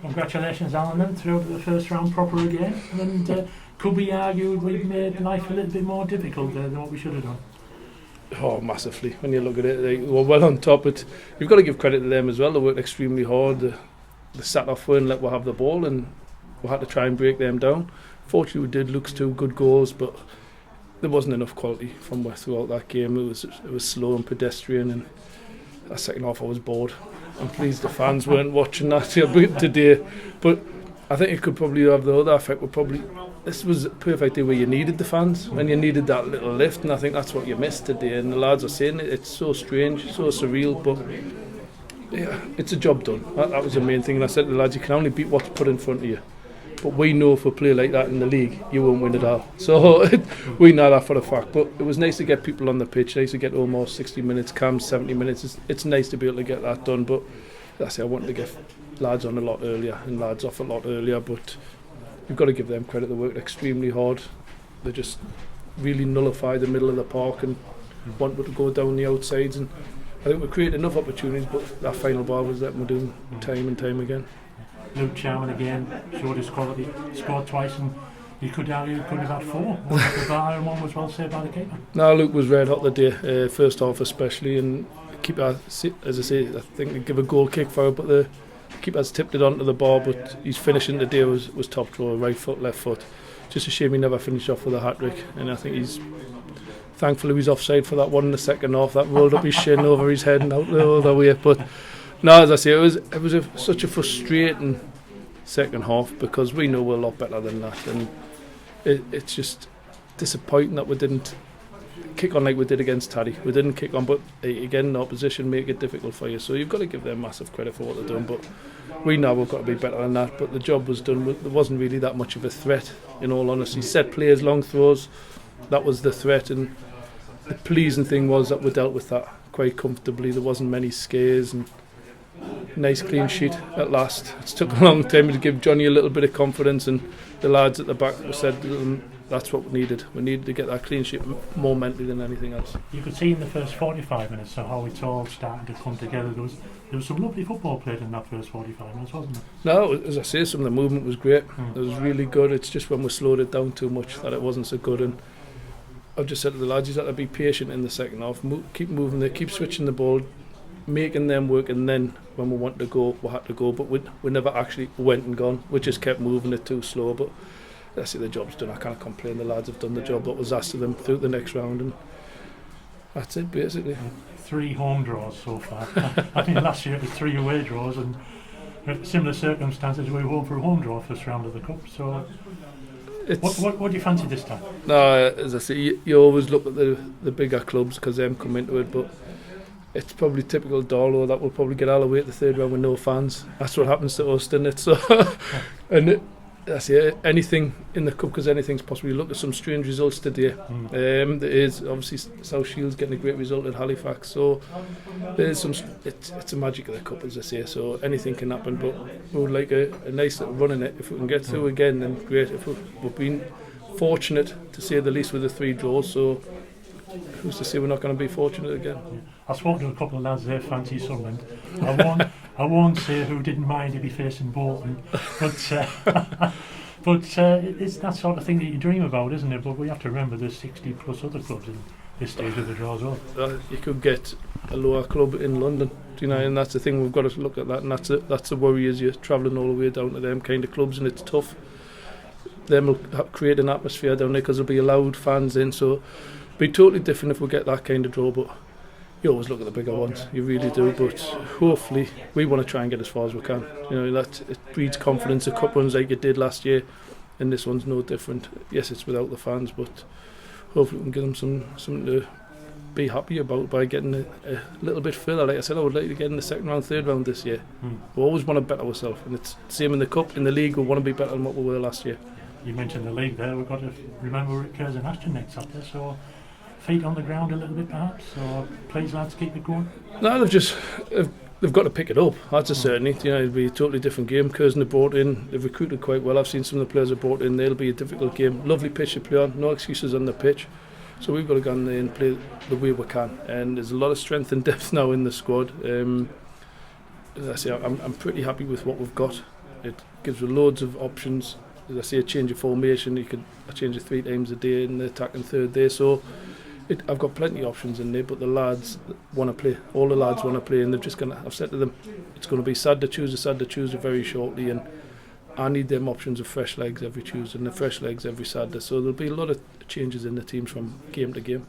Congratulations, Alan, then, through to the first round proper again. And could we argue we've made life a little bit more difficult than what we should have done? Oh, massively. When you look at it, they were well on top. But you've got to give credit to them as well. They worked extremely hard. They sat off and let us have the ball, and we had to try and break them down. Fortunately, we did look two good goals, but there wasn't enough quality from us throughout that game. It was slow and pedestrian, and that second half I was bored. I'm pleased the fans weren't watching that today, but I think it could probably have the other effect. This was a perfect day where you needed the fans and you needed that little lift, and I think that's what you missed today. And the lads are saying it's so strange, so surreal, but yeah, it's a job done. That was the main thing. And I said to the lads, you can only beat what's put in front of you. But we know if we play like that in the league, you won't win it all. So we know that for a fact. But it was nice to get people on the pitch, nice to get almost 60 minutes, Cam 70 minutes. It's nice to be able to get that done. But I wanted to get lads on a lot earlier and lads off a lot earlier. But you've got to give them credit. They worked extremely hard. They just really nullified the middle of the park and wanted to go down the outsides. And I think we created enough opportunities, but that final ball was letting we do time and time again. Luke Charman again showed his quality, scored twice, and you could argue he could have had four. One at the bar and one was well saved by the keeper. No, Luke was red hot the day, first half especially, and keeper, as I say, I think they give a goal kick for it, but the keeper's tipped it onto the bar, but his finishing today was top draw, right foot, left foot. Just a shame he never finished off with a hat-trick, and I think thankfully he's offside for that one in the second half, that rolled up his shin over his head and out the other way, but no, as I say, it was such a frustrating second half because we know we're a lot better than that, and it's just disappointing that we didn't kick on like we did against Taddy. We didn't kick on, but again, the opposition make it difficult for you. So you've got to give them massive credit for what they're doing. But we know we've got to be better than that. But the job was done. There wasn't really that much of a threat, in all honesty. Set players, long throws, that was the threat. And the pleasing thing was that we dealt with that quite comfortably. There wasn't many scares, and nice clean sheet at last. It took a long time to give Johnny a little bit of confidence, and the lads at the back said that's what we needed. We needed to get that clean sheet more mentally than anything else. You could see in the first 45 minutes how it's all starting to come together. There was some lovely football played in that first 45 minutes, wasn't there? No, as I say, some of the movement was great. It was really good. It's just when we slowed it down too much that it wasn't so good. And I've just said to the lads, you have to be patient in the second half. Keep moving there, keep switching the ball, making them work, and then when we wanted to go, we had to go. But we never actually went and gone. We just kept moving it too slow. But I see the job's done. I can't complain. The lads have done the job that was asked of them through the next round, and that's it basically. 3 home draws so far. I think last year it was 3 away draws, and similar circumstances we were home for a home draw first round of the cup. So what do you fancy this time? No, as I say, you always look at the bigger clubs because them come into it, but it's probably typical Darlow that will probably get all the way at the third round with no fans. That's what happens to us, doesn't it? So and I say anything in the cup because anything's possible. You look at some strange results today. There is obviously South Shields getting a great result at Halifax, so there's some. It's a magic of the cup, as I say. So anything can happen, but we would like a nice little run in it. If we can get through again, then great. If we've been fortunate to say the least with the 3 draws, so who's to say we're not going to be fortunate again? I spoke to a couple of lads there, fancy Sunderland. I won't say who didn't mind to be facing Bolton, but it's that sort of thing that you dream about, isn't it? But we have to remember there's 60 plus other clubs in this stage of the draw as well. You could get a lower club in London, and that's the thing. We've got to look at that, and that's the worry is you're travelling all the way down to them kind of clubs, and it's tough. Them will create an atmosphere down there because there'll be allowed fans in, so it'll be totally different if we get that kind of draw. But you always look at the bigger ones, you really do, but hopefully we want to try and get as far as we can. That it breeds confidence. A cup runs like it did last year, and this one's no different. Yes, it's without the fans, but hopefully we can give them something to be happy about by getting a little bit further. Like I said, I would like to get in the second round, third round this year. We always want to better ourselves, and it's the same in the cup. In the league, we want to be better than what we were last year. You mentioned the league there. We've got to remember it occurs in Ashton next Saturday, so feet on the ground a little bit perhaps, so please lads keep it going. No, they've got to pick it up, that's a certainty. It'll be a totally different game. Curzon have brought in, they've recruited quite well. I've seen some of the players have brought in. They'll be a difficult game. Lovely pitch to play on, no excuses on the pitch, so we've got to go in there and play the way we can, and there's a lot of strength and depth now in the squad. As I say, I'm pretty happy with what we've got. It gives you loads of options. As I say, a change of formation. I change it 3 times a day in the attacking third day. So I've got plenty of options in there, but the lads want to play. All the lads want to play, and they've just gonna. I've said to them, it's going to be Saturday, Tuesday very shortly, and I need them options of fresh legs every Tuesday and the fresh legs every Saturday. So there'll be a lot of changes in the teams from game to game.